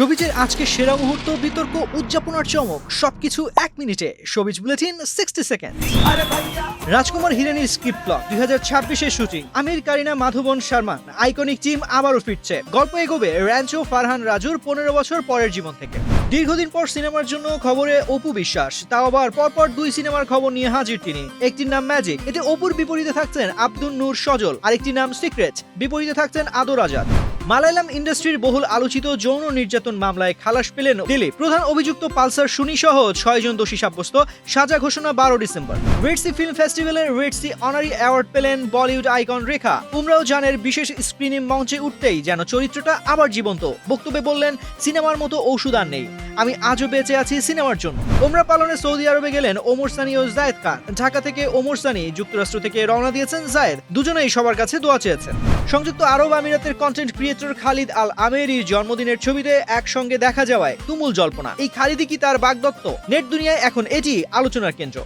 শোবিজের আজকে সেরা মুহূর্ত, বিতর্ক, উদযাপন আর চমক সবকিছু এক মিনিটে। Showbiz bulletin 60 second. রাজকুমার হিরানির স্ক্রিপ্ট ব্লক 2026-এর shooting. Aamir, Kareena, Madhavan, Sharman iconic team আবারও ফিরছে। গল্প এগোবে র্যাঞ্চো ফারহান রাজুর 15 বছর পরের জীবন থেকে। দীর্ঘদিন পর সিনেমার জন্য খবরে অপু বিশ্বাস, তাও আবার পরপর 2 সিনেমার খবর নিয়ে হাজির তিনি। একটির নাম ম্যাজিক, এতে অপুর বিপরীতে থাকছেন আব্দুল নূর সজল। আরেকটি নাম সিক্রেট, বিপরীতে থাকছেন আদর আজাদ। মালায়ালাম ইন্ডাস্ট্রির বহুল আলোচিত যৌন নির্যাতন মামলায় খালাস পেলেন দিলীপ। প্রধান অভিযুক্ত পালসার সুনি সহ 6 জন দোষী সাব্যস্ত। সাজা ঘোষণা 12 ডিসেম্বর। রেডসি ফিল্ম ফেস্টিভ্যালের রেডসি অনারি অ্যাওয়ার্ড পেলেন বলিউড আইকন রেখা। উমরাও জানের বিশেষ স্ক্রিনে মঞ্চে উঠতেই যেন চরিত্রটা আবার জীবন্ত। বক্তব্যে বললেন, সিনেমার মতো ঔষধ আর নেই, আমি আজও বেঁচে আছি সিনেমার জন্য। ওমরা পালনে সৌদি আরবে গেলেন ওমর সানি ও জায়েদ খান। ঢাকা থেকে ওমর সানি, যুক্তরাষ্ট্র থেকে রওনা দিয়েছেন জায়েদ। দুজনেই সবার কাছে দোয়া চেয়েছেন। সংযুক্ত আরব আমিরাতের কন্টেন্ট ক্রিয়েটর খালিদ আল আমেরির জন্মদিনের ছবিতে একসঙ্গে দেখা যাওয়ায় তুমুল জল্পনা। এই খালিদই কি তার বাগদত্ত? নেট দুনিয়ায় এখন এটি আলোচনার কেন্দ্র।